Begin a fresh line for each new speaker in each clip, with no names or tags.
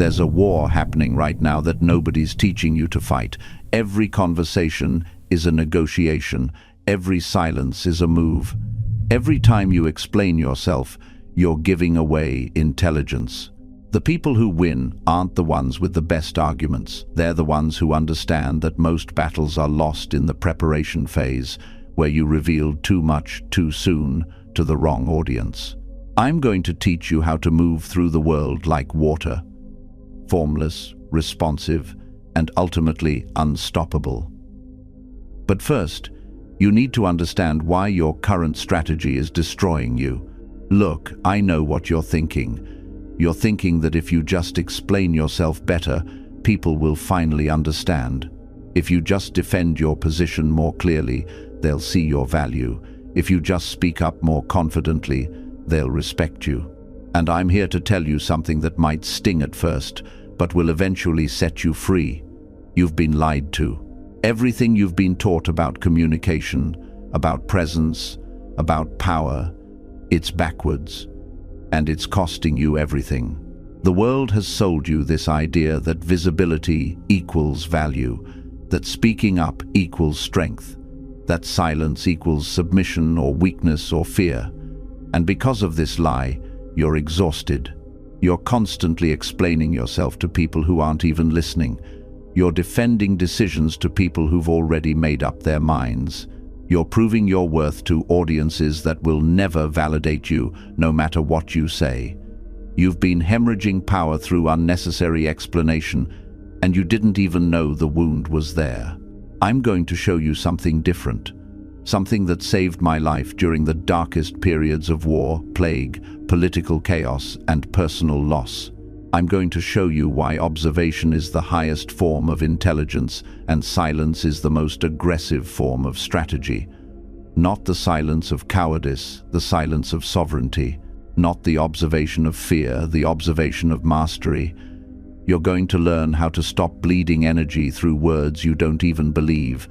There's a war happening right now that nobody's teaching you to fight. Every conversation is a negotiation. Every silence is a move. Every time you explain yourself, you're giving away intelligence. The people who win aren't the ones with the best arguments. They're the ones who understand that most battles are lost in the preparation phase, where you revealed too much too soon to the wrong audience. I'm going to teach you how to move through the world like water, formless, responsive, and ultimately unstoppable. But first, you need to understand why your current strategy is destroying you. Look, I know what you're thinking. You're thinking that if you just explain yourself better, people will finally understand. If you just defend your position more clearly, they'll see your value. If you just speak up more confidently, they'll respect you. And I'm here to tell you something that might sting at first, but will eventually set you free. You've been lied to. Everything you've been taught about communication, about presence, about power, it's backwards. And it's costing you everything. The world has sold you this idea that visibility equals value, that speaking up equals strength, that silence equals submission or weakness or fear. And because of this lie, you're exhausted. You're constantly explaining yourself to people who aren't even listening. You're defending decisions to people who've already made up their minds. You're proving your worth to audiences that will never validate you, no matter what you say. You've been hemorrhaging power through unnecessary explanation, and you didn't even know the wound was there. I'm going to show you something different, something that saved my life during the darkest periods of war, plague, political chaos, and personal loss. I'm going to show you why observation is the highest form of intelligence and silence is the most aggressive form of strategy. Not the silence of cowardice, the silence of sovereignty. Not the observation of fear, the observation of mastery. You're going to learn how to stop bleeding energy through words you don't even believe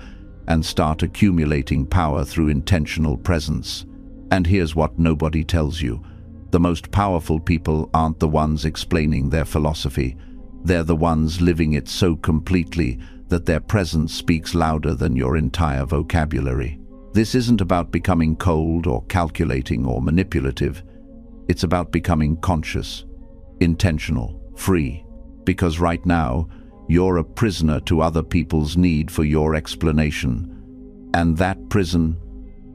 and start accumulating power through intentional presence. And here's what nobody tells you. The most powerful people aren't the ones explaining their philosophy. They're the ones living it so completely that their presence speaks louder than your entire vocabulary. This isn't about becoming cold or calculating or manipulative. It's about becoming conscious, intentional, free. Because right now, you're a prisoner to other people's need for your explanation. And that prison,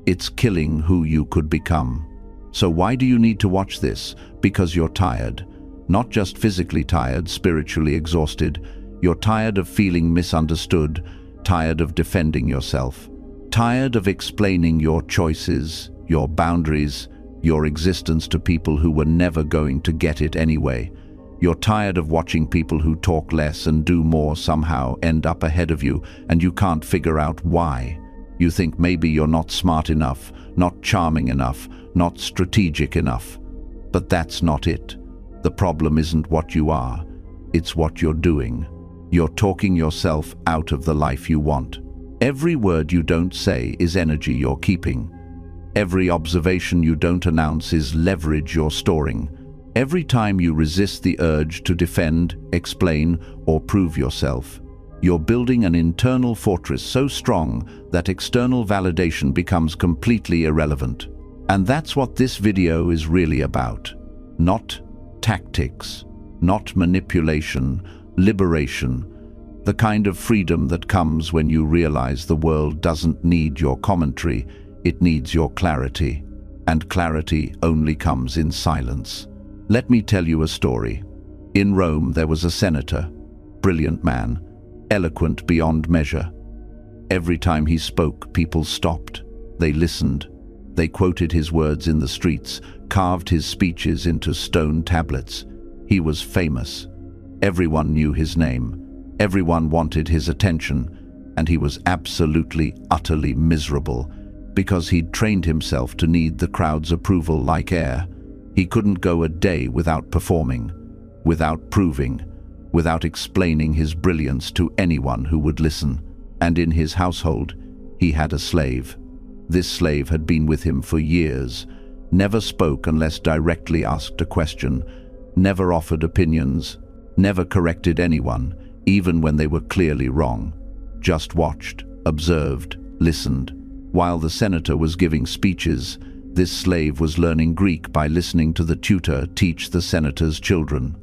it's killing who you could become. So why do you need to watch this? Because you're tired. Not just physically tired, spiritually exhausted. You're tired of feeling misunderstood, tired of defending yourself, tired of explaining your choices, your boundaries, your existence to people who were never going to get it anyway. You're tired of watching people who talk less and do more somehow end up ahead of you, and you can't figure out why. You think maybe you're not smart enough, not charming enough, not strategic enough. But that's not it. The problem isn't what you are, it's what you're doing. You're talking yourself out of the life you want. Every word you don't say is energy you're keeping. Every observation you don't announce is leverage you're storing. Every time you resist the urge to defend, explain, or prove yourself, you're building an internal fortress so strong that external validation becomes completely irrelevant. And that's what this video is really about. Not tactics, not manipulation, liberation. The kind of freedom that comes when you realize the world doesn't need your commentary, it needs your clarity. And clarity only comes in silence. Let me tell you a story. In Rome, there was a senator, brilliant man, eloquent beyond measure. Every time he spoke, people stopped. They listened. They quoted his words in the streets, carved his speeches into stone tablets. He was famous. Everyone knew his name. Everyone wanted his attention, and he was absolutely, utterly miserable because he'd trained himself to need the crowd's approval like air. He couldn't go a day without performing, without proving, without explaining his brilliance to anyone who would listen. And in his household, he had a slave. This slave had been with him for years, never spoke unless directly asked a question, never offered opinions, Never corrected anyone, even when they were clearly wrong. Just watched, observed, listened. While the senator was giving speeches, this slave was learning Greek by listening to the tutor teach the senator's children,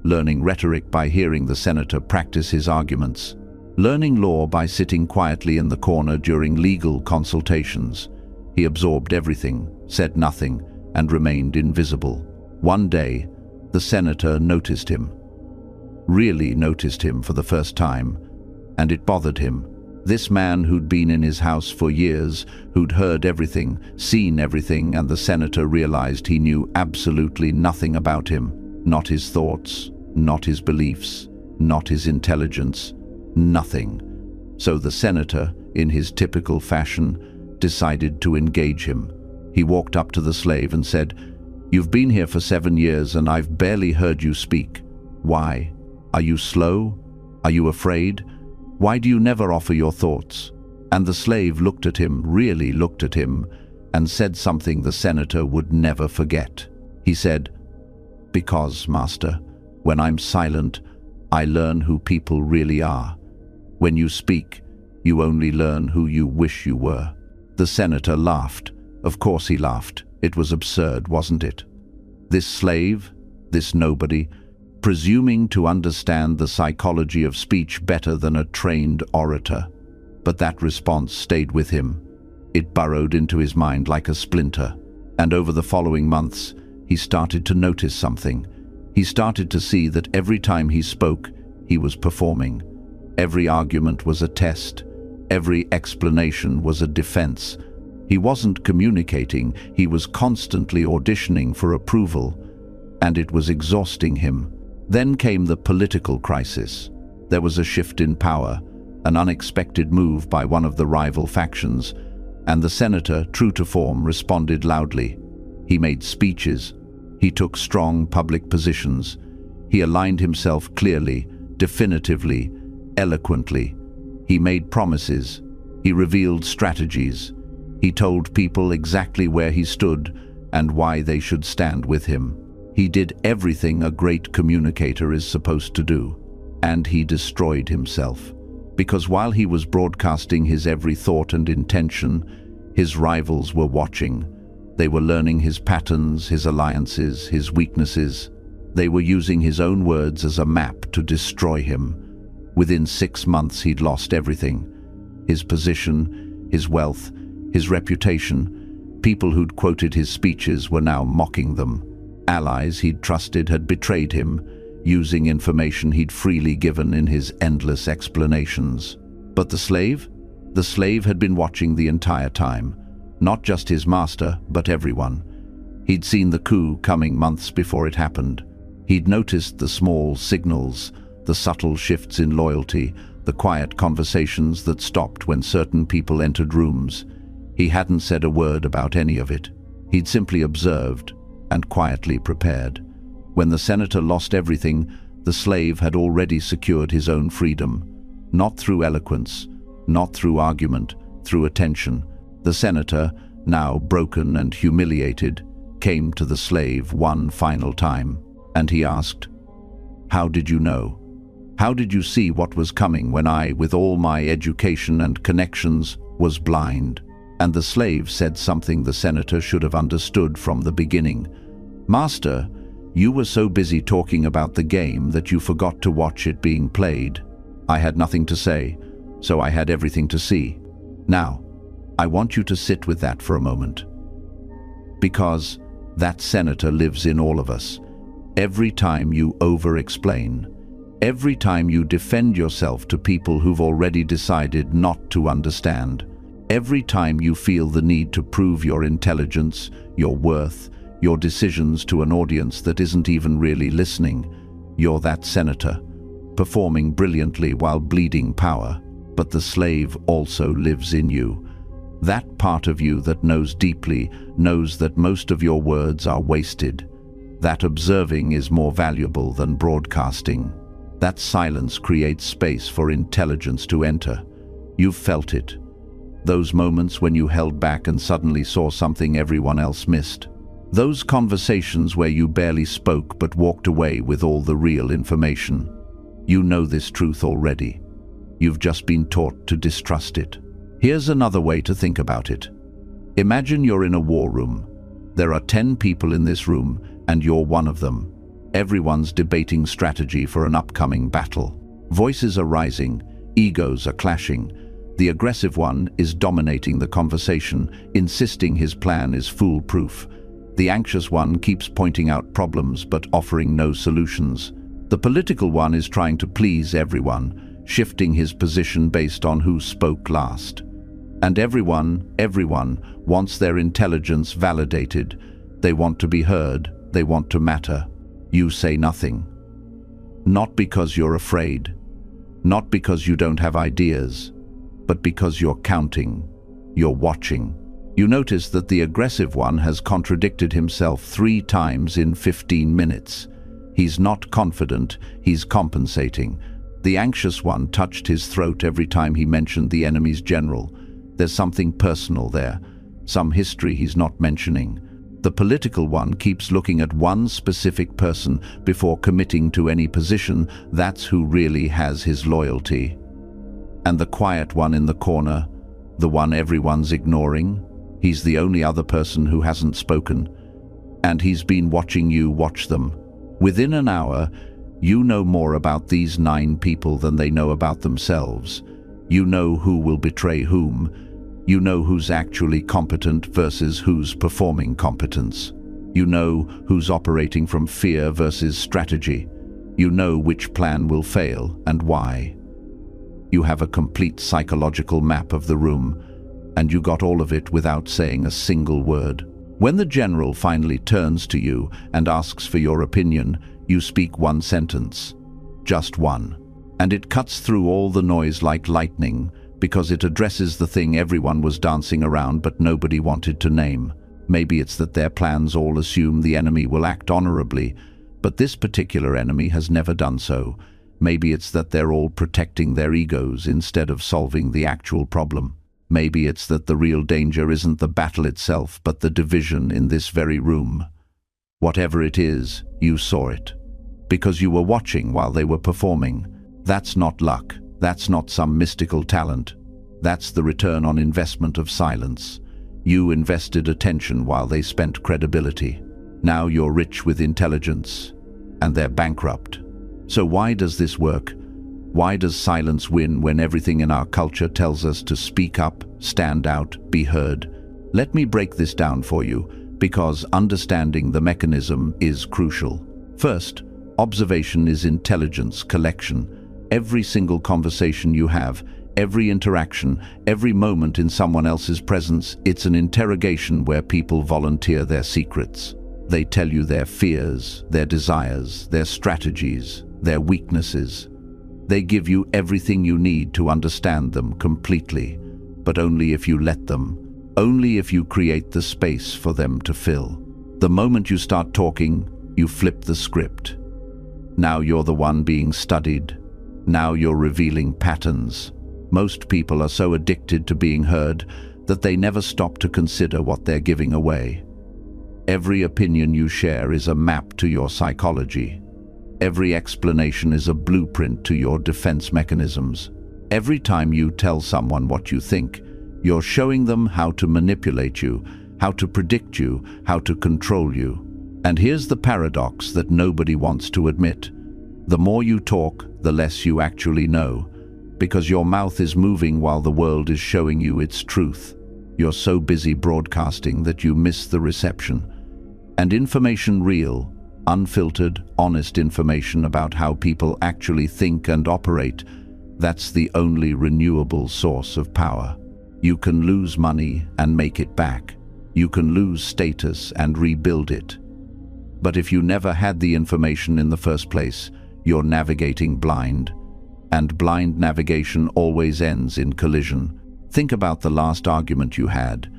learning rhetoric by hearing the senator practice his arguments, learning law by sitting quietly in the corner during legal consultations. He absorbed everything, said nothing, and remained invisible. One day, the senator noticed him. Really noticed him for the first time, and it bothered him. This man who'd been in his house for years, who'd heard everything, seen everything, and the senator realized he knew absolutely nothing about him. Not his thoughts, not his beliefs, not his intelligence, nothing. So the senator, in his typical fashion, decided to engage him. He walked up to the slave and said, "You've been here for 7 years and I've barely heard you speak. Why? Are you slow? Are you afraid? Why do you never offer your thoughts?" And the slave looked at him, really looked at him, and said something the senator would never forget. He said, "Because, master, when I'm silent, I learn who people really are. When you speak, you only learn who you wish you were." The senator laughed. Of course he laughed. It was absurd, wasn't it? This slave, this nobody, presuming to understand the psychology of speech better than a trained orator. But that response stayed with him. It burrowed into his mind like a splinter. And over the following months, he started to notice something. He started to see that every time he spoke, he was performing. Every argument was a test. Every explanation was a defense. He wasn't communicating, he was constantly auditioning for approval, and it was exhausting him. Then came the political crisis. There was a shift in power, an unexpected move by one of the rival factions, and the senator, true to form, responded loudly. He made speeches. He took strong public positions. He aligned himself clearly, definitively, eloquently. He made promises. He revealed strategies. He told people exactly where he stood and why they should stand with him. He did everything a great communicator is supposed to do. And he destroyed himself. Because while he was broadcasting his every thought and intention, his rivals were watching. They were learning his patterns, his alliances, his weaknesses. They were using his own words as a map to destroy him. Within 6 months he'd lost everything. His position, his wealth, his reputation. People who'd quoted his speeches were now mocking them. Allies he'd trusted had betrayed him, using information he'd freely given in his endless explanations. But the slave? The slave had been watching the entire time. Not just his master, but everyone. He'd seen the coup coming months before it happened. He'd noticed the small signals, the subtle shifts in loyalty, the quiet conversations that stopped when certain people entered rooms. He hadn't said a word about any of it. He'd simply observed and quietly prepared. When the senator lost everything, the slave had already secured his own freedom. Not through eloquence, not through argument, through attention. The senator, now broken and humiliated, came to the slave one final time, and he asked, "How did you know? How did you see what was coming when I, with all my education and connections, was blind?" And the slave said something the senator should have understood from the beginning. "Master, you were so busy talking about the game that you forgot to watch it being played. I had nothing to say, so I had everything to see. Now, I want you to sit with that for a moment. Because that senator lives in all of us. Every time you over-explain, every time you defend yourself to people who've already decided not to understand, every time you feel the need to prove your intelligence, your worth, your decisions to an audience that isn't even really listening, you're that senator, performing brilliantly while bleeding power. But the slave also lives in you. That part of you that knows deeply, knows that most of your words are wasted. That observing is more valuable than broadcasting. That silence creates space for intelligence to enter. You've felt it. Those moments when you held back and suddenly saw something everyone else missed. Those conversations where you barely spoke but walked away with all the real information. You know this truth already. You've just been taught to distrust it. Here's another way to think about it. Imagine you're in a war room. There are 10 people in this room, and you're one of them. Everyone's debating strategy for an upcoming battle. Voices are rising, egos are clashing. The aggressive one is dominating the conversation, insisting his plan is foolproof. The anxious one keeps pointing out problems but offering no solutions. The political one is trying to please everyone, shifting his position based on who spoke last. And everyone wants their intelligence validated. They want to be heard, they want to matter. You say nothing. Not because you're afraid, not because you don't have ideas, but because you're counting, you're watching. You notice that the aggressive one has contradicted himself 3 times in 15 minutes. He's not confident, he's compensating. The anxious one touched his throat every time he mentioned the enemy's general. There's something personal there, some history he's not mentioning. The political one keeps looking at one specific person before committing to any position. That's who really has his loyalty. And the quiet one in the corner, the one everyone's ignoring, he's the only other person who hasn't spoken. And he's been watching you watch them. Within an hour, you know more about these 9 people than they know about themselves. You know who will betray whom. You know who's actually competent versus who's performing competence. You know who's operating from fear versus strategy. You know which plan will fail and why. You have a complete psychological map of the room, and you got all of it without saying a single word. When the general finally turns to you and asks for your opinion, you speak one sentence. Just one. And it cuts through all the noise like lightning, because it addresses the thing everyone was dancing around but nobody wanted to name. Maybe it's that their plans all assume the enemy will act honorably, but this particular enemy has never done so. Maybe it's that they're all protecting their egos instead of solving the actual problem. Maybe it's that the real danger isn't the battle itself, but the division in this very room. Whatever it is, you saw it, because you were watching while they were performing. That's not luck. That's not some mystical talent. That's the return on investment of silence. You invested attention while they spent credibility. Now you're rich with intelligence, and they're bankrupt. So why does this work? Why does silence win when everything in our culture tells us to speak up, stand out, be heard? Let me break this down for you, because understanding the mechanism is crucial. First, observation is intelligence collection. Every single conversation you have, every interaction, every moment in someone else's presence, it's an interrogation where people volunteer their secrets. They tell you their fears, their desires, their strategies, their weaknesses. They give you everything you need to understand them completely, but only if you let them, only if you create the space for them to fill. The moment you start talking, you flip the script. Now you're the one being studied. Now you're revealing patterns. Most people are so addicted to being heard that they never stop to consider what they're giving away. Every opinion you share is a map to your psychology. Every explanation is a blueprint to your defense mechanisms. Every time you tell someone what you think, you're showing them how to manipulate you, how to predict you, how to control you. And here's the paradox that nobody wants to admit. The more you talk, the less you actually know, because your mouth is moving while the world is showing you its truth. You're so busy broadcasting that you miss the reception. And information real, unfiltered, honest information about how people actually think and operate, that's the only renewable source of power. You can lose money and make it back. You can lose status and rebuild it. But if you never had the information in the first place, you're navigating blind. And blind navigation always ends in collision. Think about the last argument you had.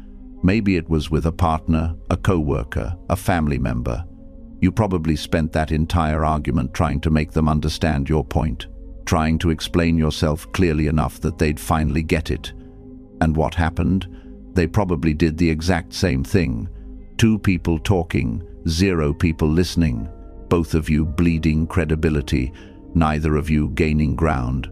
Maybe it was with a partner, a co-worker, a family member. You probably spent that entire argument trying to make them understand your point, trying to explain yourself clearly enough that they'd finally get it. And what happened? They probably did the exact same thing. 2 people talking, 0 people listening. Both of you bleeding credibility, neither of you gaining ground.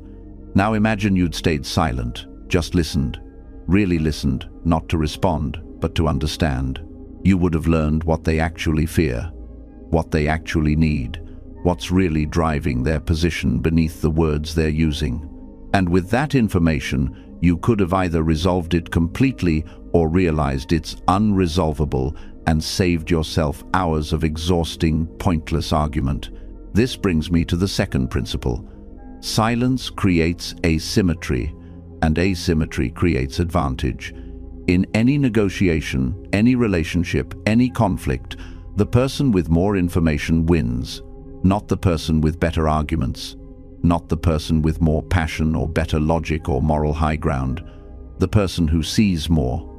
Now imagine you'd stayed silent, just listened. Really listened, not to respond, but to understand. You would have learned what they actually fear, what they actually need, what's really driving their position beneath the words they're using. And with that information, you could have either resolved it completely or realized it's unresolvable and saved yourself hours of exhausting, pointless argument. This brings me to the second principle. Silence creates asymmetry, and asymmetry creates advantage. In any negotiation, any relationship, any conflict, the person with more information wins, not the person with better arguments, not the person with more passion or better logic or moral high ground, the person who sees more.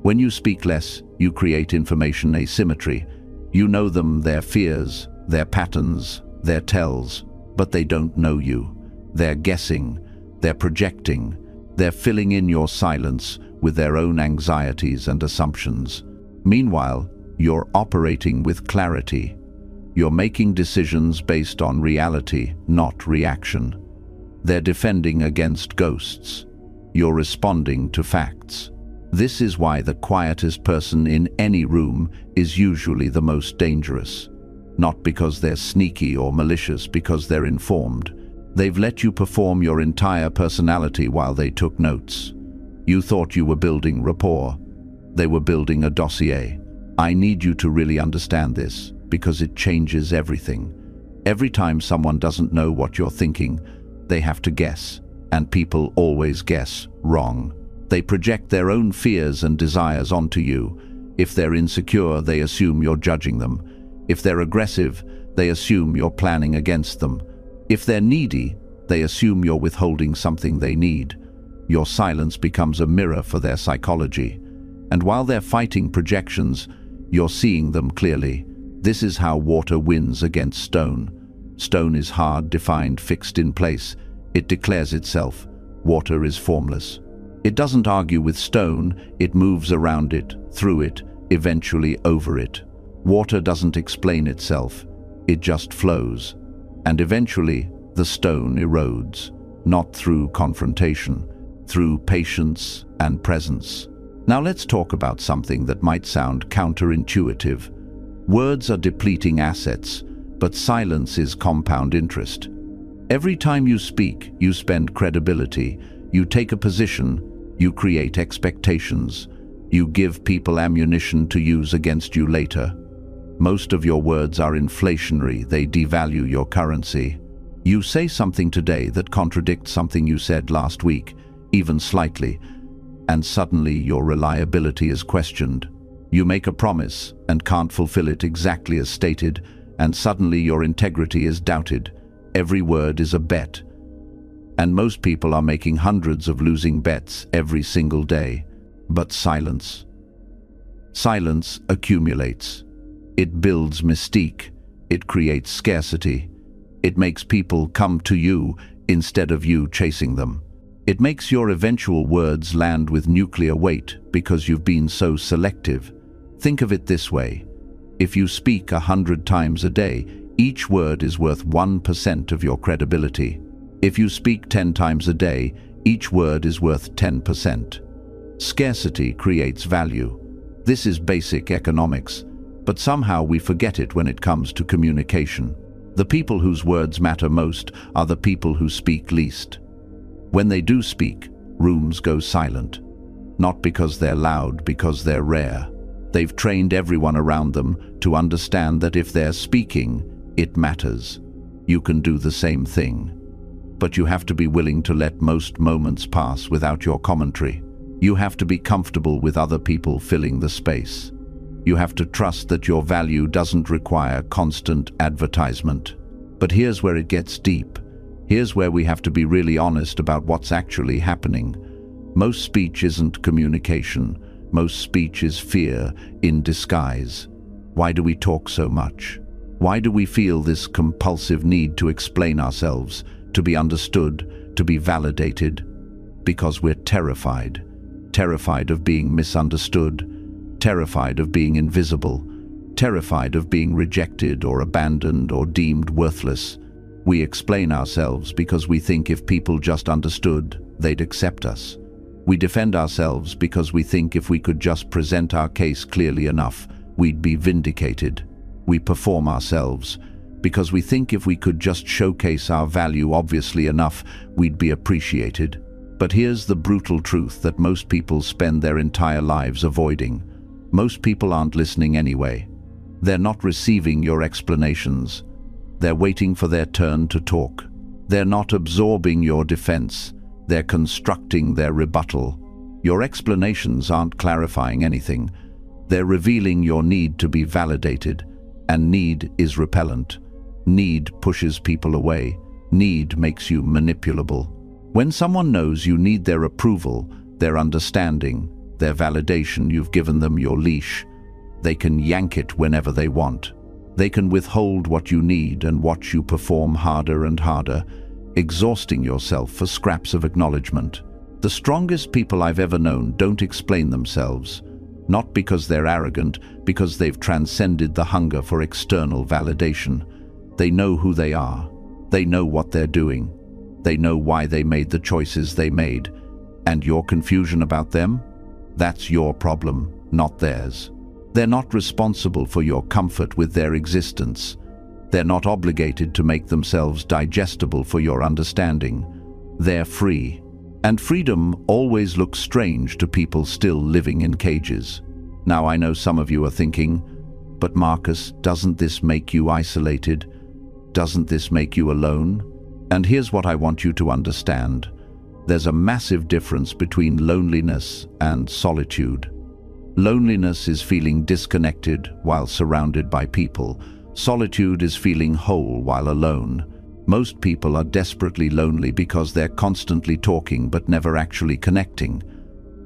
When you speak less, you create information asymmetry. You know them, their fears, their patterns, their tells, but they don't know you. They're guessing, they're projecting, they're filling in your silence with their own anxieties and assumptions. Meanwhile, you're operating with clarity. You're making decisions based on reality, not reaction. They're defending against ghosts. You're responding to facts. This is why the quietest person in any room is usually the most dangerous. Not because they're sneaky or malicious, because they're informed. They've let you perform your entire personality while they took notes. You thought you were building rapport. They were building a dossier. I need you to really understand this, because it changes everything. Every time someone doesn't know what you're thinking, they have to guess, and people always guess wrong. They project their own fears and desires onto you. If they're insecure, they assume you're judging them. If they're aggressive, they assume you're planning against them. If they're needy, they assume you're withholding something they need. Your silence becomes a mirror for their psychology. And while they're fighting projections, you're seeing them clearly. This is how water wins against stone. Stone is hard, defined, fixed in place. It declares itself. Water is formless. It doesn't argue with stone, it moves around it, through it, eventually over it. Water doesn't explain itself, it just flows. And eventually, the stone erodes, not through confrontation, through patience and presence. Now let's talk about something that might sound counterintuitive. Words are depleting assets, but silence is compound interest. Every time you speak, you spend credibility, you take a position, you create expectations, you give people ammunition to use against you later. Most of your words are inflationary, they devalue your currency. You say something today that contradicts something you said last week, even slightly, and suddenly your reliability is questioned. You make a promise and can't fulfill it exactly as stated, and suddenly your integrity is doubted. Every word is a bet. And most people are making hundreds of losing bets every single day. But silence. Silence accumulates. It builds mystique. It creates scarcity. It makes people come to you instead of you chasing them. It makes your eventual words land with nuclear weight because you've been so selective. Think of it this way. If you speak 100 times a day, each word is worth 1% of your credibility. If you speak 10 times a day, each word is worth 10%. Scarcity creates value. This is basic economics, but somehow we forget it when it comes to communication. The people whose words matter most are the people who speak least. When they do speak, rooms go silent. Not because they're loud, because they're rare. They've trained everyone around them to understand that if they're speaking, it matters. You can do the same thing. But you have to be willing to let most moments pass without your commentary. You have to be comfortable with other people filling the space. You have to trust that your value doesn't require constant advertisement. But here's where it gets deep. Here's where we have to be really honest about what's actually happening. Most speech isn't communication. Most speech is fear in disguise. Why do we talk so much? Why do we feel this compulsive need to explain ourselves, to be understood, to be validated? Because we're terrified. Terrified of being misunderstood, terrified of being invisible, terrified of being rejected or abandoned or deemed worthless. We explain ourselves because we think if people just understood, they'd accept us. We defend ourselves because we think if we could just present our case clearly enough, we'd be vindicated. We perform ourselves because we think if we could just showcase our value obviously enough, we'd be appreciated. But here's the brutal truth that most people spend their entire lives avoiding. Most people aren't listening anyway. They're not receiving your explanations. They're waiting for their turn to talk. They're not absorbing your defense. They're constructing their rebuttal. Your explanations aren't clarifying anything. They're revealing your need to be validated, and need is repellent. Need pushes people away. Need makes you manipulable. When someone knows you need their approval, their understanding, their validation, you've given them your leash. They can yank it whenever they want. They can withhold what you need and watch you perform harder and harder, exhausting yourself for scraps of acknowledgement. The strongest people I've ever known don't explain themselves, not because they're arrogant, because they've transcended the hunger for external validation. They know who they are. They know what they're doing. They know why they made the choices they made. And your confusion about them? That's your problem, not theirs. They're not responsible for your comfort with their existence. They're not obligated to make themselves digestible for your understanding. They're free. And freedom always looks strange to people still living in cages. Now I know some of you are thinking, but Marcus, doesn't this make you isolated? Doesn't this make you alone? And here's what I want you to understand. There's a massive difference between loneliness and solitude. Loneliness is feeling disconnected while surrounded by people. Solitude is feeling whole while alone. Most people are desperately lonely because they're constantly talking but never actually connecting.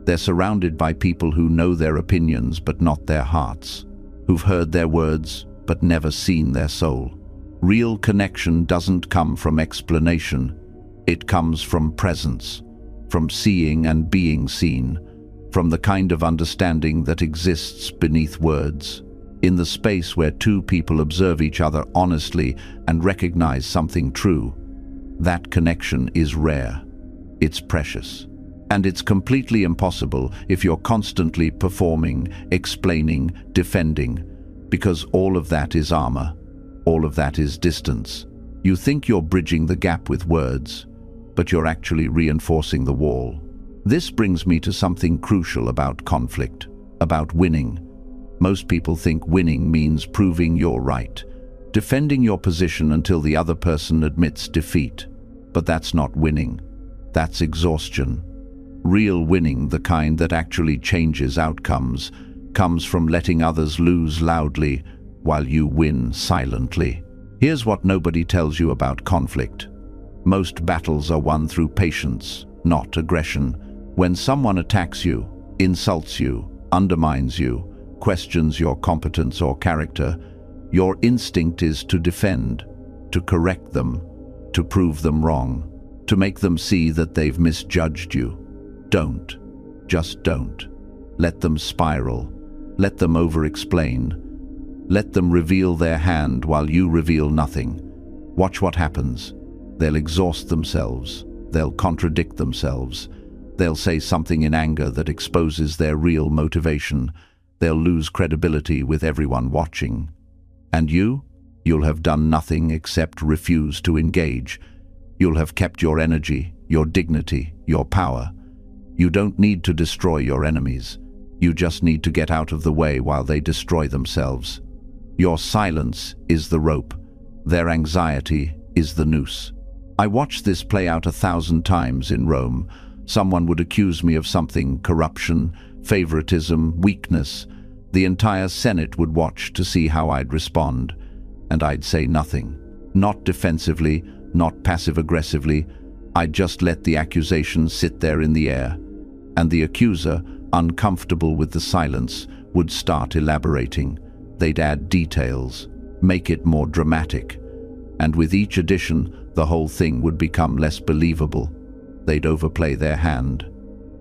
They're surrounded by people who know their opinions but not their hearts, who've heard their words but never seen their soul. Real connection doesn't come from explanation. It comes from presence, from seeing and being seen, from the kind of understanding that exists beneath words. In the space where two people observe each other honestly and recognize something true, that connection is rare. It's precious. And it's completely impossible if you're constantly performing, explaining, defending, because all of that is armor. All of that is distance. You think you're bridging the gap with words, but you're actually reinforcing the wall. This brings me to something crucial about conflict, about winning. Most people think winning means proving you're right, defending your position until the other person admits defeat. But that's not winning. That's exhaustion. Real winning, the kind that actually changes outcomes, comes from letting others lose loudly while you win silently. Here's what nobody tells you about conflict. Most battles are won through patience, not aggression. When someone attacks you, insults you, undermines you, questions your competence or character, your instinct is to defend, to correct them, to prove them wrong, to make them see that they've misjudged you. Don't. Just don't. Let them spiral. Let them over-explain. Let them reveal their hand while you reveal nothing. Watch what happens. They'll exhaust themselves. They'll contradict themselves. They'll say something in anger that exposes their real motivation. They'll lose credibility with everyone watching. And you'll have done nothing except refuse to engage. You'll have kept your energy, your dignity, your power. You don't need to destroy your enemies. You just need to get out of the way while they destroy themselves. Your silence is the rope. Their anxiety is the noose. I watched this play out 1,000 times in Rome. Someone would accuse me of something: corruption, favoritism, weakness. The entire Senate would watch to see how I'd respond. And I'd say nothing. Not defensively, not passive-aggressively. I'd just let the accusation sit there in the air. And the accuser, uncomfortable with the silence, would start elaborating. They'd add details, make it more dramatic. And with each addition, the whole thing would become less believable. They'd overplay their hand.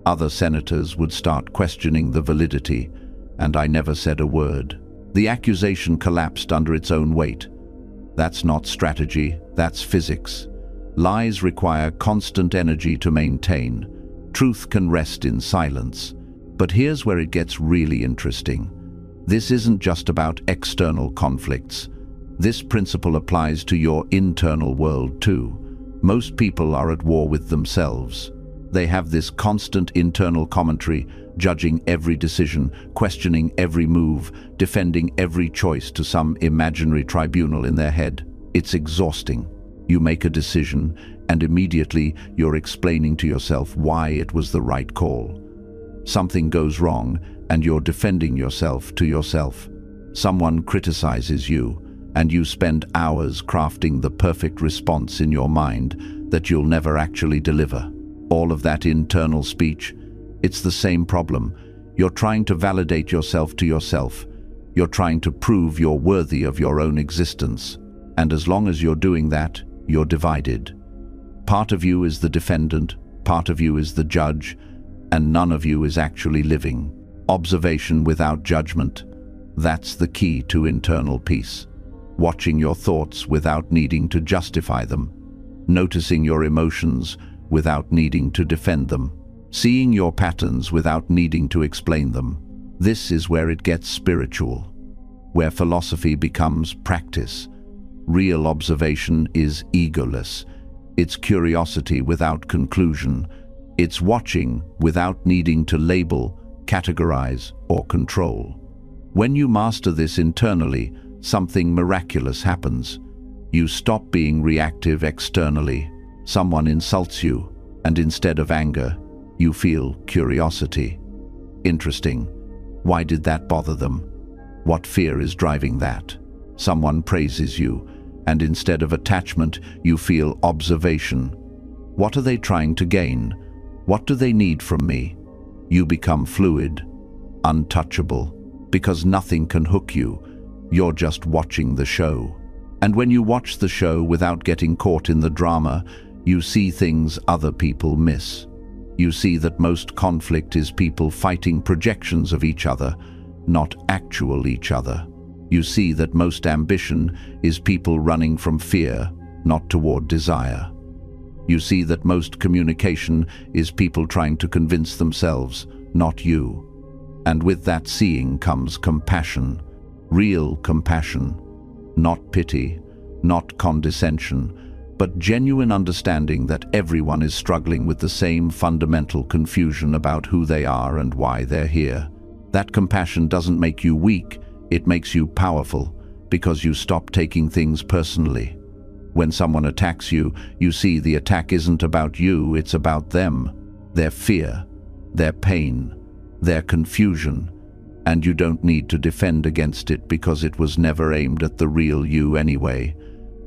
Other senators would start questioning the validity. and I never said a word. The accusation collapsed under its own weight. That's not strategy, that's physics. Lies require constant energy to maintain. Truth can rest in silence. But here's where it gets really interesting. This isn't just about external conflicts. This principle applies to your internal world too. Most people are at war with themselves. They have this constant internal commentary, judging every decision, questioning every move, defending every choice to some imaginary tribunal in their head. It's exhausting. You make a decision, and immediately you're explaining to yourself why it was the right call. Something goes wrong, and you're defending yourself to yourself. Someone criticizes you, and you spend hours crafting the perfect response in your mind that you'll never actually deliver. All of that internal speech, it's the same problem. You're trying to validate yourself to yourself. You're trying to prove you're worthy of your own existence. And as long as you're doing that, you're divided. Part of you is the defendant, part of you is the judge, and none of you is actually living. Observation without judgment. That's the key to internal peace. Watching your thoughts without needing to justify them. Noticing your emotions without needing to defend them. Seeing your patterns without needing to explain them. This is where it gets spiritual, where philosophy becomes practice. Real observation is egoless. It's curiosity without conclusion. It's watching without needing to label, categorize, or control. When you master this internally, something miraculous happens. You stop being reactive externally. Someone insults you, and instead of anger, you feel curiosity. Interesting. Why did that bother them? What fear is driving that? Someone praises you, and instead of attachment, you feel observation. What are they trying to gain? What do they need from me? You become fluid, untouchable, because nothing can hook you. You're just watching the show. And when you watch the show without getting caught in the drama, you see things other people miss. You see that most conflict is people fighting projections of each other, not actual each other. You see that most ambition is people running from fear, not toward desire. You see that most communication is people trying to convince themselves, not you. And with that seeing comes compassion, real compassion, not pity, not condescension, but genuine understanding that everyone is struggling with the same fundamental confusion about who they are and why they're here. That compassion doesn't make you weak, it makes you powerful, because you stop taking things personally. When someone attacks you, you see the attack isn't about you, it's about them, their fear, their pain, their confusion, and you don't need to defend against it because it was never aimed at the real you anyway.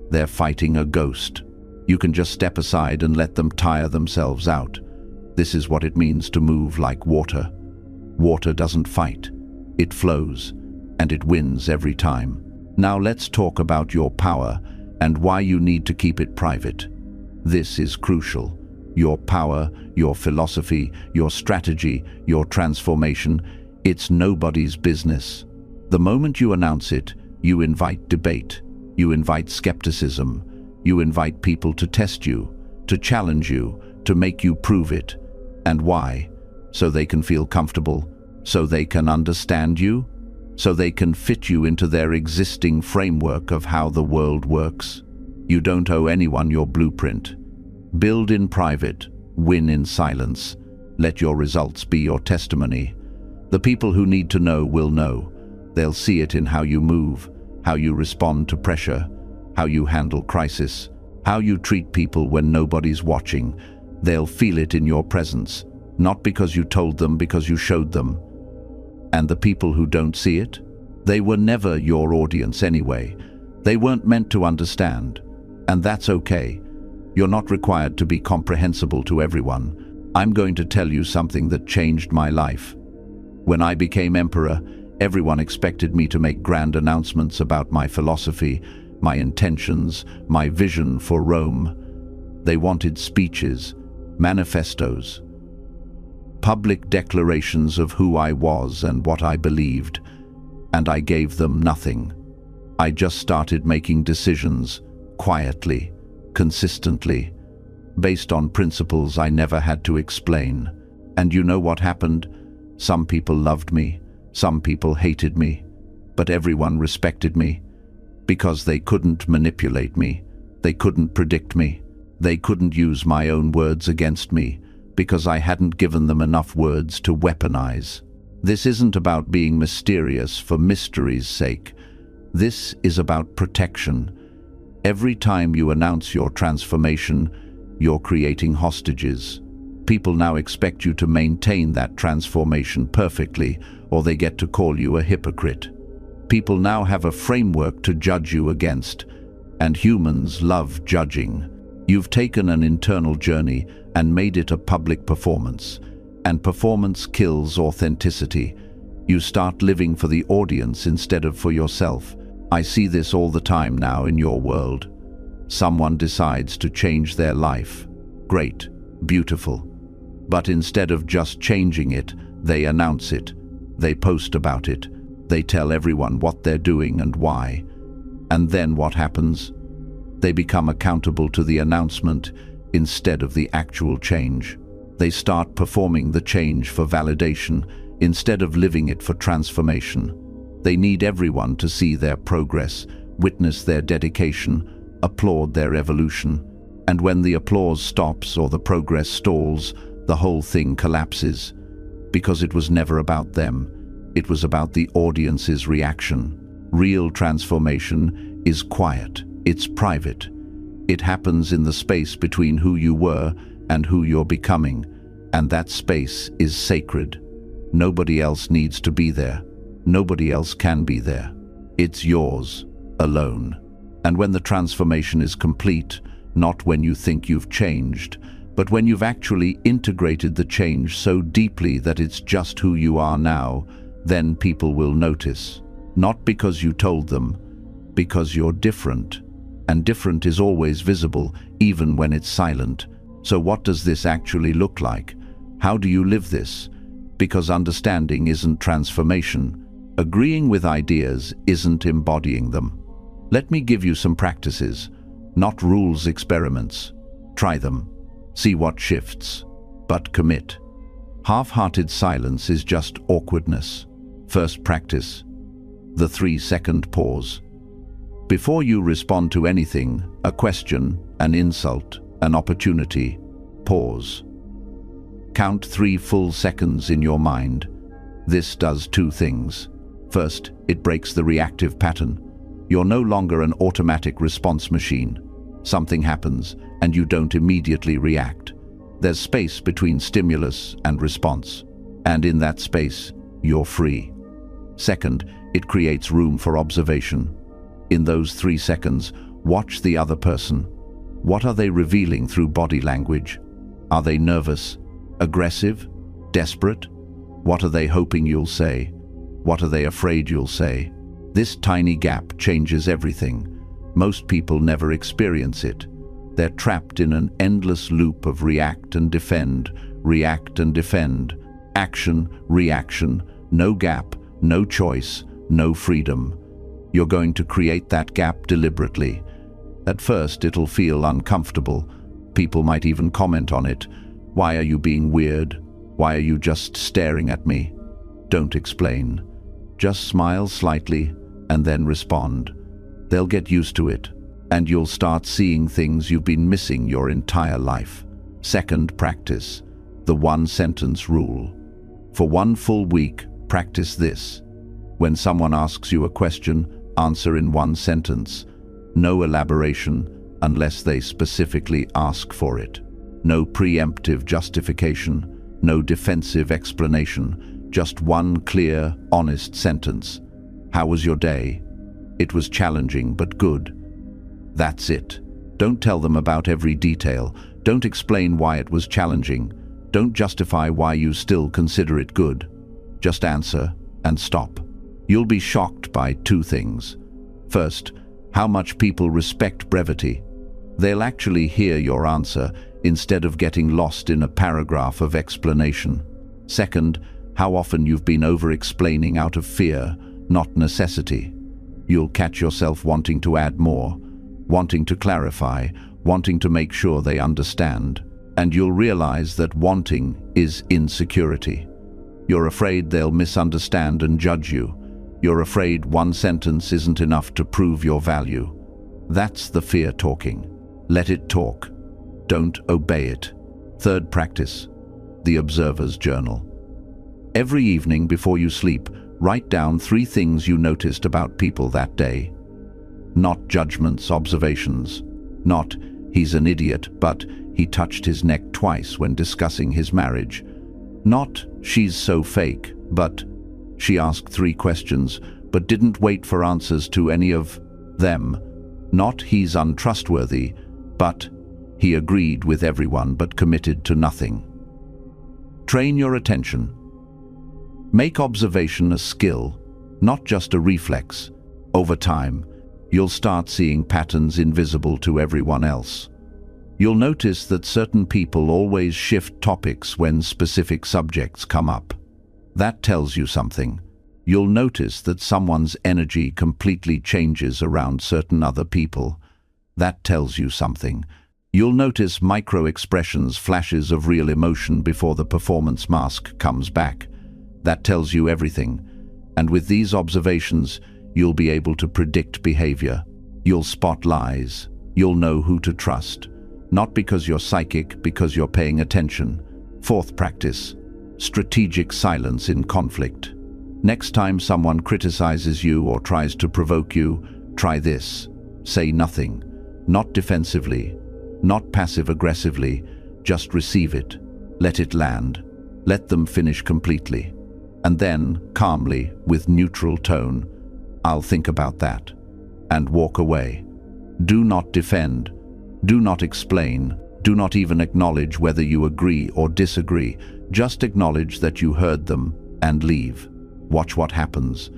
They're fighting a ghost. You can just step aside and let them tire themselves out. This is what it means to move like water. Water doesn't fight. It flows, and it wins every time. Now let's talk about your power and why you need to keep it private. This is crucial. Your power, your philosophy, your strategy, your transformation, it's nobody's business. The moment you announce it, you invite debate. You invite skepticism. You invite people to test you, to challenge you, to make you prove it. And why? So they can feel comfortable, so they can understand you, so they can fit you into their existing framework of how the world works. You don't owe anyone your blueprint. Build in private, win in silence. Let your results be your testimony. The people who need to know will know. They'll see it in how you move, how you respond to pressure, how you handle crisis, how you treat people when nobody's watching. They'll feel it in your presence, not because you told them, because you showed them. And the people who don't see it? They were never your audience anyway. They weren't meant to understand. And that's okay. You're not required to be comprehensible to everyone. I'm going to tell you something that changed my life. When I became emperor, everyone expected me to make grand announcements about my philosophy, my intentions, my vision for Rome. They wanted speeches, manifestos, public declarations of who I was and what I believed, and I gave them nothing. I just started making decisions, quietly, consistently, based on principles I never had to explain. And you know what happened? Some people loved me, some people hated me, but everyone respected me, because they couldn't manipulate me, they couldn't predict me, they couldn't use my own words against me, because I hadn't given them enough words to weaponize. This isn't about being mysterious for mystery's sake. This is about protection. Every time you announce your transformation, you're creating hostages. People now expect you to maintain that transformation perfectly, or they get to call you a hypocrite. People now have a framework to judge you against, and humans love judging. You've taken an internal journey and made it a public performance, and performance kills authenticity. You start living for the audience instead of for yourself. I see this all the time now in your world. Someone decides to change their life. Great, beautiful. But instead of just changing it, they announce it. They post about it. They tell everyone what they're doing and why. And then what happens? They become accountable to the announcement instead of the actual change. They start performing the change for validation instead of living it for transformation. They need everyone to see their progress, witness their dedication, applaud their evolution. And when the applause stops or the progress stalls, the whole thing collapses. Because it was never about them. It was about the audience's reaction. Real transformation is quiet. It's private. It happens in the space between who you were and who you're becoming. And that space is sacred. Nobody else needs to be there. Nobody else can be there. It's yours, alone. And when the transformation is complete, not when you think you've changed, but when you've actually integrated the change so deeply that it's just who you are now, then people will notice. Not because you told them, because you're different. And different is always visible, even when it's silent. So what does this actually look like? How do you live this? Because understanding isn't transformation. Agreeing with ideas isn't embodying them. Let me give you some practices, not rules experiments. Try them. See what shifts. But commit. Half-hearted silence is just awkwardness. First practice. The 3-second pause. Before you respond to anything, a question, an insult, an opportunity, pause. Count 3 full seconds in your mind. This does 2 things. First, it breaks the reactive pattern. You're no longer an automatic response machine. Something happens, and you don't immediately react. There's space between stimulus and response. And in that space, you're free. Second, it creates room for observation. In those 3 seconds, watch the other person. What are they revealing through body language? Are they nervous, aggressive, desperate? What are they hoping you'll say? What are they afraid you'll say? This tiny gap changes everything. Most people never experience it. They're trapped in an endless loop of react and defend, action, reaction, no gap, no choice, no freedom. You're going to create that gap deliberately. At first, it'll feel uncomfortable. People might even comment on it. Why are you being weird? Why are you just staring at me? Don't explain. Just smile slightly and then respond. They'll get used to it, and you'll start seeing things you've been missing your entire life. Second practice, the 1-sentence rule. For 1 full week, practice this. When someone asks you a question, answer in 1 sentence. No elaboration unless they specifically ask for it. No preemptive justification, no defensive explanation, just 1 clear, honest sentence. How was your day? It was challenging but good. That's it. Don't tell them about every detail. Don't explain why it was challenging. Don't justify why you still consider it good. Just answer and stop. You'll be shocked by 2 things. First, how much people respect brevity. They'll actually hear your answer instead of getting lost in a paragraph of explanation. Second, how often you've been over-explaining out of fear, not necessity. You'll catch yourself wanting to add more, wanting to clarify, wanting to make sure they understand. And you'll realize that wanting is insecurity. You're afraid they'll misunderstand and judge you. You're afraid one sentence isn't enough to prove your value. That's the fear talking. Let it talk. Don't obey it. Third practice, the observer's journal. Every evening before you sleep, write down 3 things you noticed about people that day. Not judgments, observations. Not, he's an idiot, but he touched his neck twice when discussing his marriage. Not, she's so fake, but she asked 3 questions, but didn't wait for answers to any of them. Not, he's untrustworthy, but he agreed with everyone but committed to nothing. Train your attention. Make observation a skill, not just a reflex. Over time, you'll start seeing patterns invisible to everyone else. You'll notice that certain people always shift topics when specific subjects come up. That tells you something. You'll notice that someone's energy completely changes around certain other people. That tells you something. You'll notice micro-expressions, flashes of real emotion before the performance mask comes back. That tells you everything. And with these observations, you'll be able to predict behavior. You'll spot lies. You'll know who to trust. Not because you're psychic, because you're paying attention. Fourth practice, strategic silence in conflict. Next time someone criticizes you or tries to provoke you, try this. Say nothing. Not defensively, not passive-aggressively, just receive it. Let it land. Let them finish completely. And then, calmly, with neutral tone, I'll think about that. And walk away. Do not defend. Do not explain. Do not even acknowledge whether you agree or disagree. Just acknowledge that you heard them and leave. Watch what happens.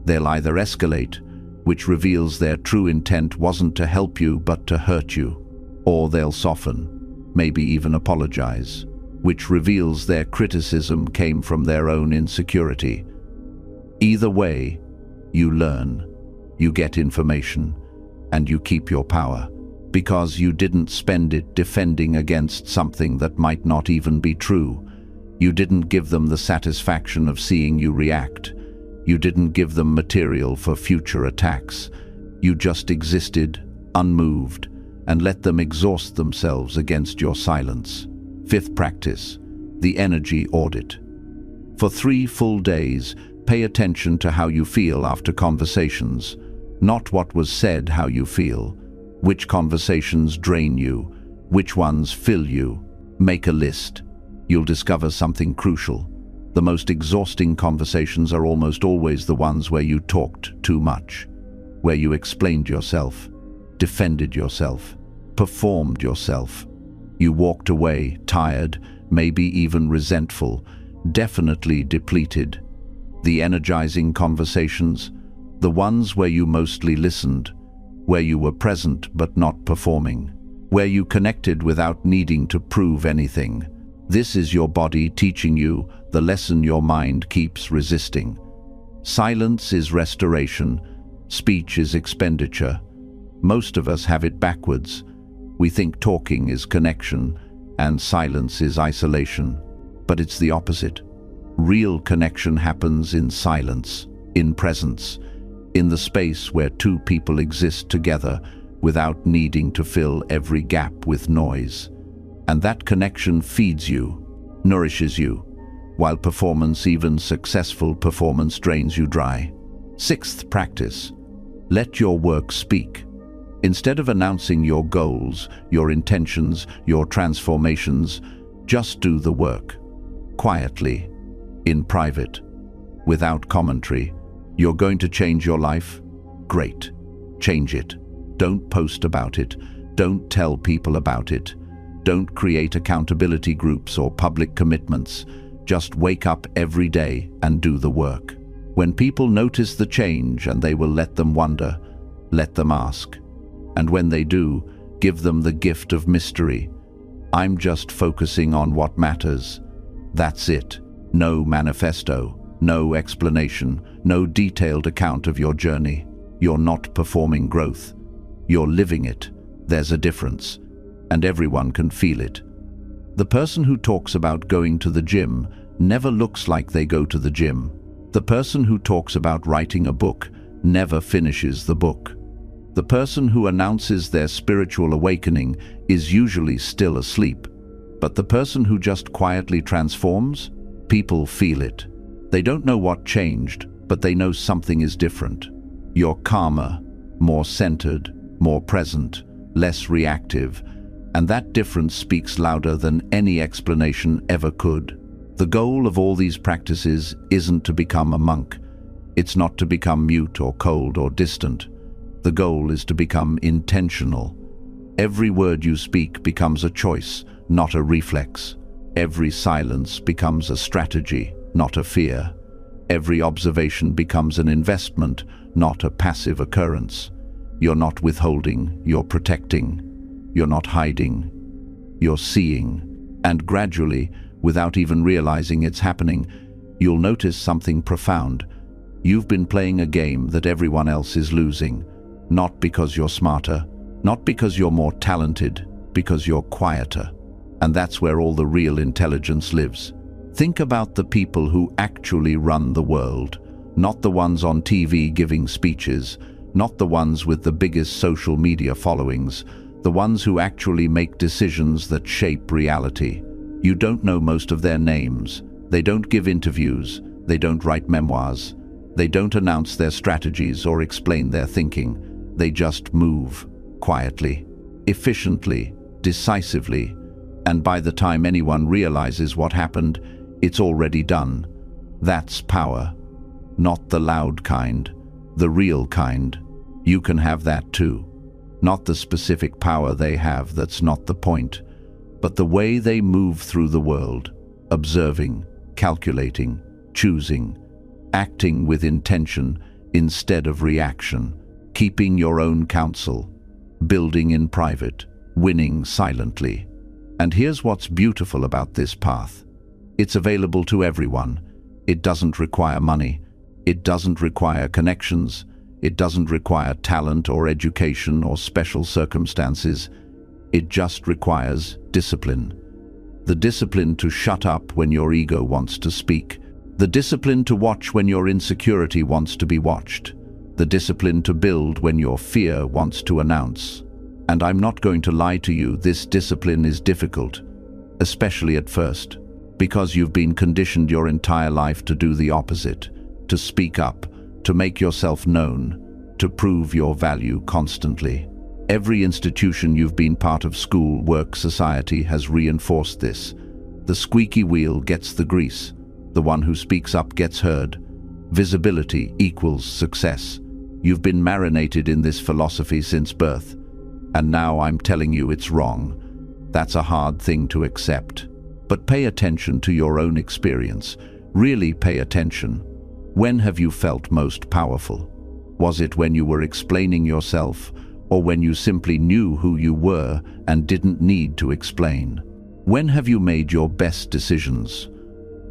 They'll either escalate, which reveals their true intent wasn't to help you but to hurt you, or they'll soften, maybe even apologize, which reveals their criticism came from their own insecurity. Either way, you learn, you get information, and you keep your power, because you didn't spend it defending against something that might not even be true. You didn't give them the satisfaction of seeing you react. You didn't give them material for future attacks. You just existed, unmoved, and let them exhaust themselves against your silence. Fifth practice, the energy audit. For 3 full days, pay attention to how you feel after conversations. Not what was said, how you feel. Which conversations drain you? Which ones fill you? Make a list. You'll discover something crucial. The most exhausting conversations are almost always the ones where you talked too much, where you explained yourself, defended yourself, performed yourself. You walked away tired, maybe even resentful, definitely depleted. The energizing conversations, the ones where you mostly listened, where you were present but not performing, where you connected without needing to prove anything. This is your body teaching you the lesson your mind keeps resisting. Silence is restoration. Speech is expenditure. Most of us have it backwards. We think talking is connection and silence is isolation. But it's the opposite. Real connection happens in silence, in presence, in the space where 2 people exist together without needing to fill every gap with noise. And that connection feeds you, nourishes you, while performance, even successful performance, drains you dry. Sixth practice, let your work speak. Instead of announcing your goals, your intentions, your transformations, just do the work. Quietly, in private, without commentary. You're going to change your life? Great. Change it. Don't post about it. Don't tell people about it. Don't create accountability groups or public commitments. Just wake up every day and do the work. When people notice the change, and they will let them wonder, let them ask. And when they do, give them the gift of mystery. I'm just focusing on what matters. That's it. No manifesto, no explanation, no detailed account of your journey. You're not performing growth. You're living it. There's a difference, and everyone can feel it. The person who talks about going to the gym never looks like they go to the gym. The person who talks about writing a book never finishes the book. The person who announces their spiritual awakening is usually still asleep. But the person who just quietly transforms, people feel it. They don't know what changed, but they know something is different. You're calmer, more centered, more present, less reactive, and that difference speaks louder than any explanation ever could. The goal of all these practices isn't to become a monk. It's not to become mute or cold or distant. The goal is to become intentional. Every word you speak becomes a choice, not a reflex. Every silence becomes a strategy, not a fear. Every observation becomes an investment, not a passive occurrence. You're not withholding, you're protecting. You're not hiding, you're seeing. And gradually, without even realizing it's happening, you'll notice something profound. You've been playing a game that everyone else is losing, not because you're smarter, not because you're more talented, because you're quieter. And that's where all the real intelligence lives. Think about the people who actually run the world, not the ones on TV giving speeches, not the ones with the biggest social media followings, the ones who actually make decisions that shape reality. You don't know most of their names. They don't give interviews. They don't write memoirs. They don't announce their strategies or explain their thinking. They just move quietly, efficiently, decisively, and by the time anyone realizes what happened, it's already done. That's power. Not the loud kind, the real kind. You can have that too. Not the specific power they have, that's not the point, but the way they move through the world, observing, calculating, choosing, acting with intention instead of reaction, keeping your own counsel, building in private, winning silently. And here's what's beautiful about this path. It's available to everyone. It doesn't require money. It doesn't require connections. It doesn't require talent or education or special circumstances. It just requires discipline. The discipline to shut up when your ego wants to speak. The discipline to watch when your insecurity wants to be watched. The discipline to build when your fear wants to announce. And I'm not going to lie to you, this discipline is difficult, especially at first, because you've been conditioned your entire life to do the opposite, to speak up, to make yourself known, to prove your value constantly. Every institution you've been part of, school, work, society, has reinforced this. The squeaky wheel gets the grease. The one who speaks up gets heard. Visibility equals success. You've been marinated in this philosophy since birth. And now I'm telling you it's wrong. That's a hard thing to accept. But pay attention to your own experience. Really pay attention. When have you felt most powerful? Was it when you were explaining yourself, or when you simply knew who you were and didn't need to explain? When have you made your best decisions?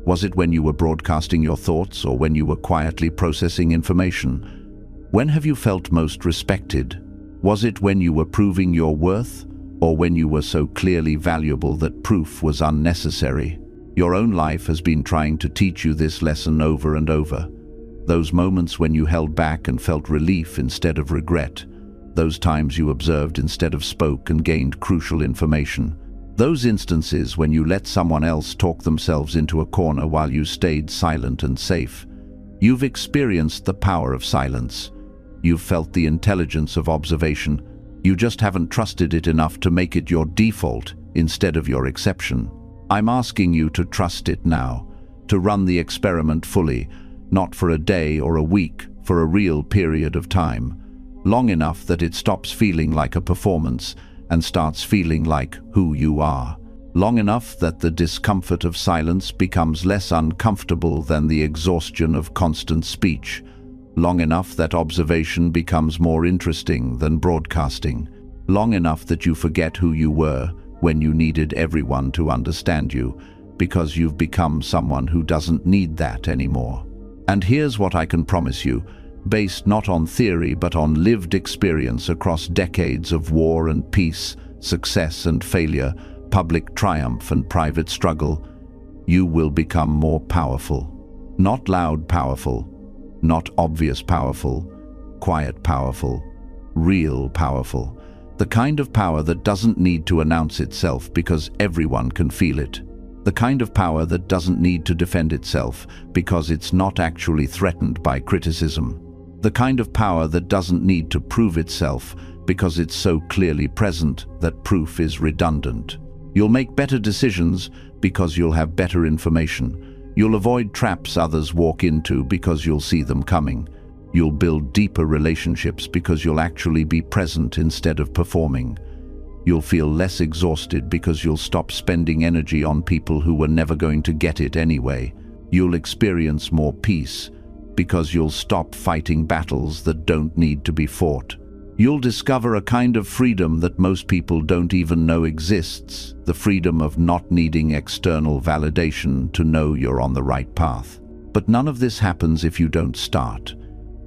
Was it when you were broadcasting your thoughts, or when you were quietly processing information? When have you felt most respected? Was it when you were proving your worth, or when you were so clearly valuable that proof was unnecessary? Your own life has been trying to teach you this lesson over and over. Those moments when you held back and felt relief instead of regret. Those times you observed instead of spoke and gained crucial information. Those instances when you let someone else talk themselves into a corner while you stayed silent and safe. You've experienced the power of silence. You've felt the intelligence of observation. You just haven't trusted it enough to make it your default instead of your exception. I'm asking you to trust it now, to run the experiment fully, not for a day or a week, for a real period of time, long enough that it stops feeling like a performance and starts feeling like who you are, long enough that the discomfort of silence becomes less uncomfortable than the exhaustion of constant speech, long enough that observation becomes more interesting than broadcasting, long enough that you forget who you were when you needed everyone to understand you, because you've become someone who doesn't need that anymore. And here's what I can promise you, based not on theory but on lived experience across decades of war and peace, success and failure, public triumph and private struggle, you will become more powerful. Not loud powerful, not obvious powerful, quiet powerful, real powerful. The kind of power that doesn't need to announce itself because everyone can feel it. The kind of power that doesn't need to defend itself because it's not actually threatened by criticism. The kind of power that doesn't need to prove itself because it's so clearly present that proof is redundant. You'll make better decisions because you'll have better information. You'll avoid traps others walk into because you'll see them coming. You'll build deeper relationships because you'll actually be present instead of performing. You'll feel less exhausted because you'll stop spending energy on people who were never going to get it anyway. You'll experience more peace because you'll stop fighting battles that don't need to be fought. You'll discover a kind of freedom that most people don't even know exists, the freedom of not needing external validation to know you're on the right path. But none of this happens if you don't start.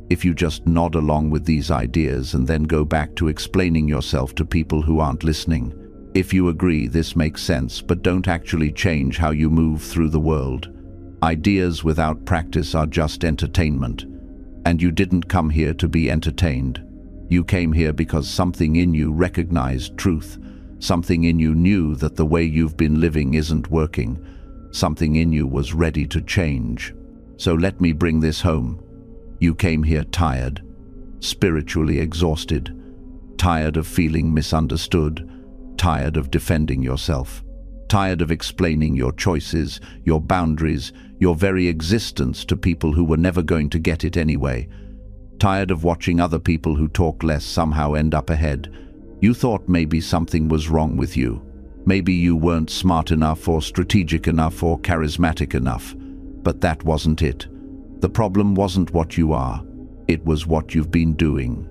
If you just nod along with these ideas and then go back to explaining yourself to people who aren't listening. If you agree this makes sense but don't actually change how you move through the world. Ideas without practice are just entertainment. And you didn't come here to be entertained. You came here because something in you recognized truth. Something in you knew that the way you've been living isn't working. Something in you was ready to change. So let me bring this home. You came here tired, spiritually exhausted, tired of feeling misunderstood, tired of defending yourself, tired of explaining your choices, your boundaries, your very existence to people who were never going to get it anyway, tired of watching other people who talk less somehow end up ahead. You thought maybe something was wrong with you. Maybe you weren't smart enough or strategic enough or charismatic enough, but that wasn't it. The problem wasn't what you are, it was what you've been doing.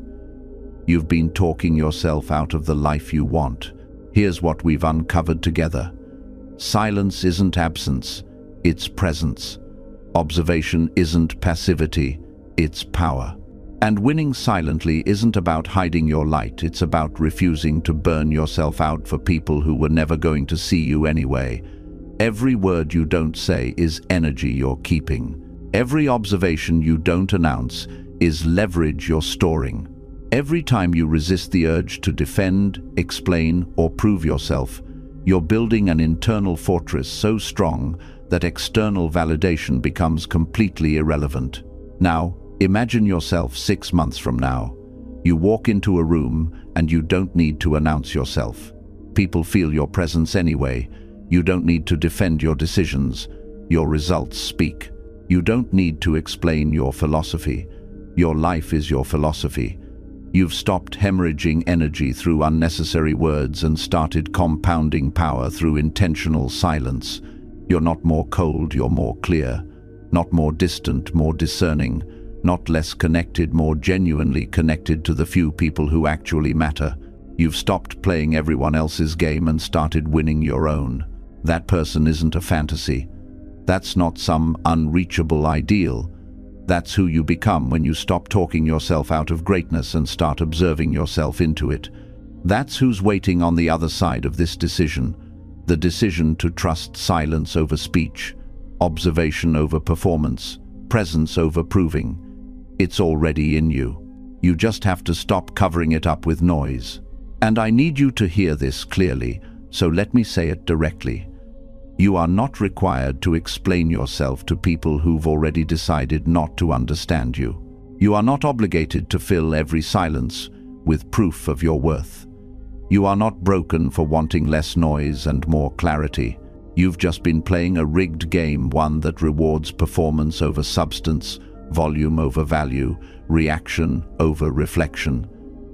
You've been talking yourself out of the life you want. Here's what we've uncovered together. Silence isn't absence, it's presence. Observation isn't passivity, it's power. And winning silently isn't about hiding your light, it's about refusing to burn yourself out for people who were never going to see you anyway. Every word you don't say is energy you're keeping. Every observation you don't announce is leverage you're storing. Every time you resist the urge to defend, explain, or prove yourself, you're building an internal fortress so strong that external validation becomes completely irrelevant. Now, imagine yourself 6 months from now. You walk into a room and you don't need to announce yourself. People feel your presence anyway. You don't need to defend your decisions. Your results speak. You don't need to explain your philosophy. Your life is your philosophy. You've stopped hemorrhaging energy through unnecessary words and started compounding power through intentional silence. You're not more cold, you're more clear. Not more distant, more discerning. Not less connected, more genuinely connected to the few people who actually matter. You've stopped playing everyone else's game and started winning your own. That person isn't a fantasy. That's not some unreachable ideal. That's who you become when you stop talking yourself out of greatness and start observing yourself into it. That's who's waiting on the other side of this decision. The decision to trust silence over speech, observation over performance, presence over proving. It's already in you. You just have to stop covering it up with noise. And I need you to hear this clearly, so let me say it directly. You are not required to explain yourself to people who've already decided not to understand you. You are not obligated to fill every silence with proof of your worth. You are not broken for wanting less noise and more clarity. You've just been playing a rigged game, one that rewards performance over substance, volume over value, reaction over reflection.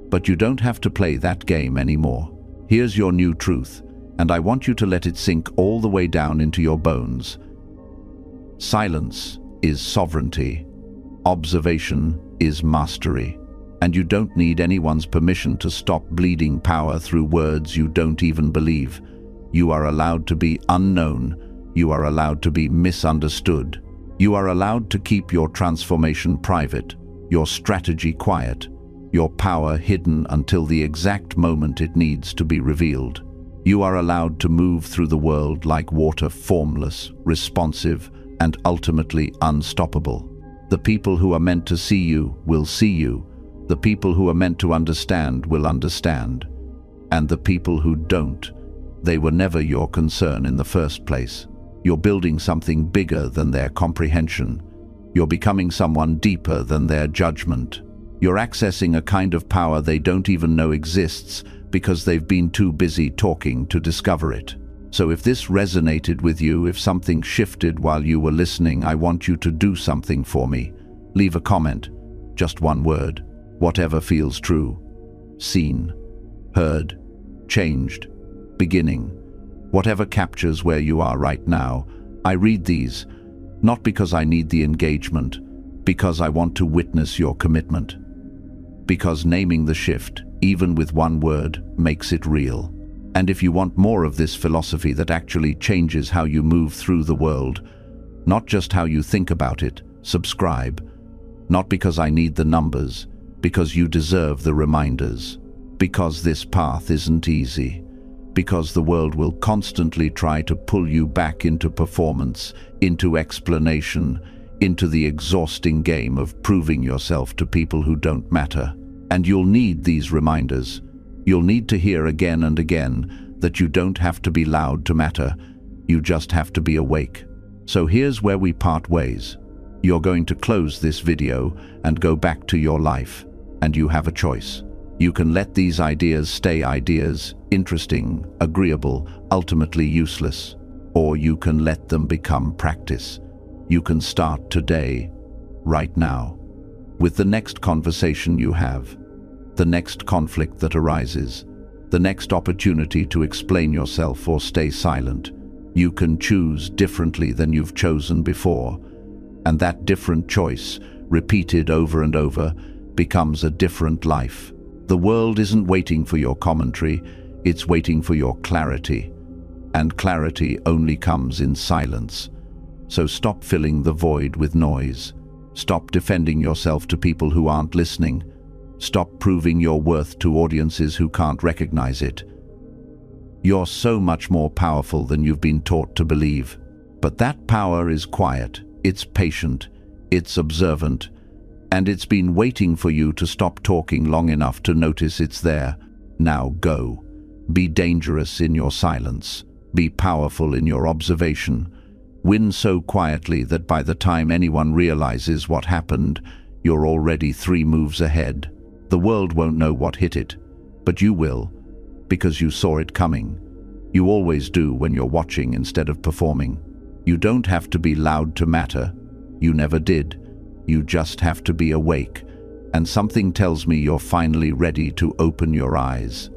But you don't have to play that game anymore. Here's your new truth. And I want you to let it sink all the way down into your bones. Silence is sovereignty. Observation is mastery. And you don't need anyone's permission to stop bleeding power through words you don't even believe. You are allowed to be unknown You are allowed to be misunderstood. You are allowed to keep your transformation private, your strategy quiet, your power hidden until the exact moment it needs to be revealed. You are allowed to move through the world like water, formless, responsive, and ultimately unstoppable. The people who are meant to see you will see you. The people who are meant to understand will understand. And the people who don't, they were never your concern in the first place. You're building something bigger than their comprehension. You're becoming someone deeper than their judgment. You're accessing a kind of power they don't even know exists because they've been too busy talking to discover it. So if this resonated with you, if something shifted while you were listening, I want you to do something for me. Leave a comment, just one word, whatever feels true. Seen, heard, changed, beginning. Whatever captures where you are right now. I read these, not because I need the engagement, because I want to witness your commitment. Because naming the shift, even with one word, makes it real. And if you want more of this philosophy that actually changes how you move through the world, not just how you think about it, subscribe. Not because I need the numbers, because you deserve the reminders. Because this path isn't easy. Because the world will constantly try to pull you back into performance, into explanation, into the exhausting game of proving yourself to people who don't matter. And you'll need these reminders. You'll need to hear again and again that you don't have to be loud to matter. You just have to be awake. So here's where we part ways. You're going to close this video and go back to your life, and you have a choice. You can let these ideas stay ideas, interesting, agreeable, ultimately useless, or you can let them become practice. You can start today, right now, with the next conversation you have, the next conflict that arises, the next opportunity to explain yourself or stay silent. You can choose differently than you've chosen before, and that different choice, repeated over and over, becomes a different life. The world isn't waiting for your commentary, it's waiting for your clarity. And clarity only comes in silence. So stop filling the void with noise. Stop defending yourself to people who aren't listening. Stop proving your worth to audiences who can't recognize it. You're so much more powerful than you've been taught to believe. But that power is quiet, it's patient, it's observant, and it's been waiting for you to stop talking long enough to notice it's there. Now go. Be dangerous in your silence. Be powerful in your observation. Win so quietly that by the time anyone realizes what happened, you're already 3 moves ahead. The world won't know what hit it, but you will, because you saw it coming. You always do when you're watching instead of performing. You don't have to be loud to matter. You never did. You just have to be awake, and something tells me you're finally ready to open your eyes.